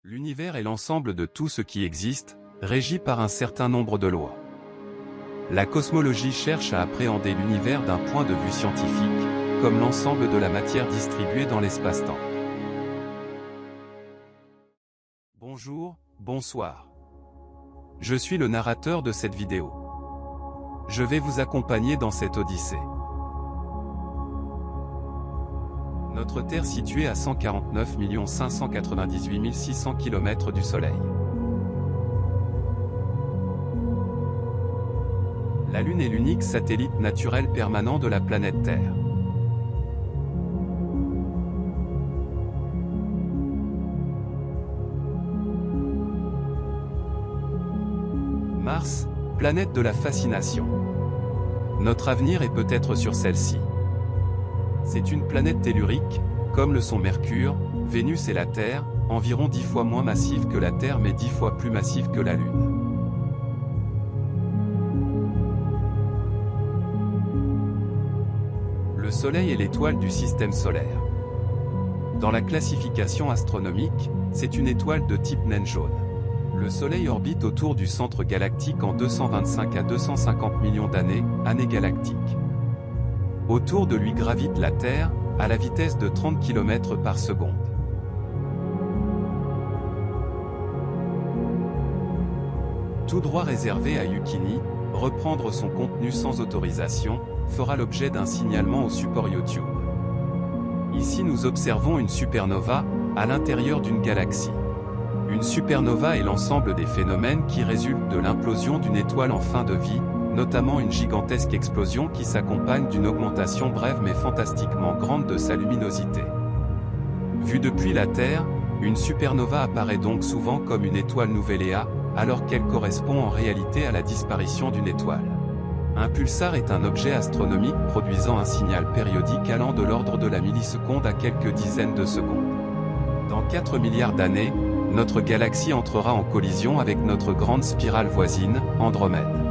L'univers est l'ensemble de tout ce qui existe, régi par un certain nombre de lois. La cosmologie cherche à appréhender l'univers d'un point de vue scientifique, comme l'ensemble de la matière distribuée dans l'espace-temps. Bonjour, bonsoir. Je suis le narrateur de cette vidéo. Je vais vous accompagner dans cette odyssée. Notre Terre située à 149 598 600 km du Soleil. La Lune est l'unique satellite naturel permanent de la planète Terre. Mars, planète de la fascination. Notre avenir est peut-être sur celle-ci. C'est une planète tellurique, comme le sont Mercure, Vénus et la Terre, environ 10 fois moins massive que la Terre mais 10 fois plus massive que la Lune. Le Soleil est l'étoile du système solaire. Dans la classification astronomique, c'est une étoile de type naine jaune. Le Soleil orbite autour du centre galactique en 225 à 250 millions d'années, années galactiques. Autour de lui gravite la Terre, à la vitesse de 30 km par seconde. Tout droit réservé à Yukini, reprendre son contenu sans autorisation, fera l'objet d'un signalement au support YouTube. Ici nous observons une supernova, à l'intérieur d'une galaxie. Une supernova est l'ensemble des phénomènes qui résultent de l'implosion d'une étoile en fin de vie, notamment une gigantesque explosion qui s'accompagne d'une augmentation brève mais fantastiquement grande de sa luminosité. Vue depuis la Terre, une supernova apparaît donc souvent comme une étoile Nouvel-Éa, alors qu'elle correspond en réalité à la disparition d'une étoile. Un pulsar est un objet astronomique produisant un signal périodique allant de l'ordre de la milliseconde à quelques dizaines de secondes. Dans 4 milliards d'années, notre galaxie entrera en collision avec notre grande spirale voisine, Andromède.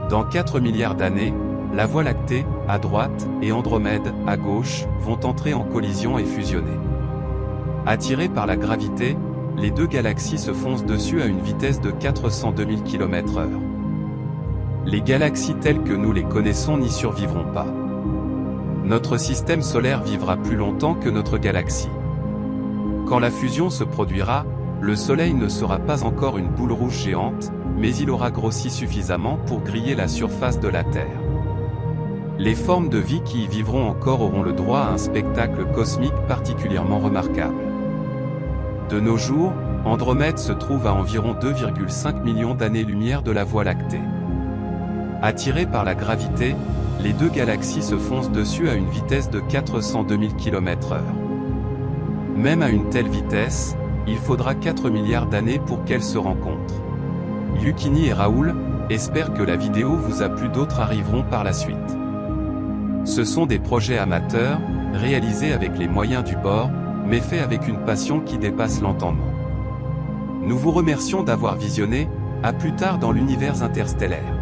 Dans 4 milliards d'années, la Voie lactée, à droite, et Andromède, à gauche, vont entrer en collision et fusionner. Attirées par la gravité, les deux galaxies se foncent dessus à une vitesse de 402 000 km/h. Les galaxies telles que nous les connaissons n'y survivront pas. Notre système solaire vivra plus longtemps que notre galaxie. Quand la fusion se produira, le Soleil ne sera pas encore une boule rouge géante, mais il aura grossi suffisamment pour griller la surface de la Terre. Les formes de vie qui y vivront encore auront le droit à un spectacle cosmique particulièrement remarquable. De nos jours, Andromède se trouve à environ 2,5 millions d'années-lumière de la Voie lactée. Attirées par la gravité, les deux galaxies se foncent dessus à une vitesse de 402 000 km/h. Même à une telle vitesse, il faudra 4 milliards d'années pour qu'elles se rencontrent. Yukini et Raoul, espèrent que la vidéo vous a plu, d'autres arriveront par la suite. Ce sont des projets amateurs, réalisés avec les moyens du bord, mais faits avec une passion qui dépasse l'entendement. Nous vous remercions d'avoir visionné, à plus tard dans l'univers interstellaire.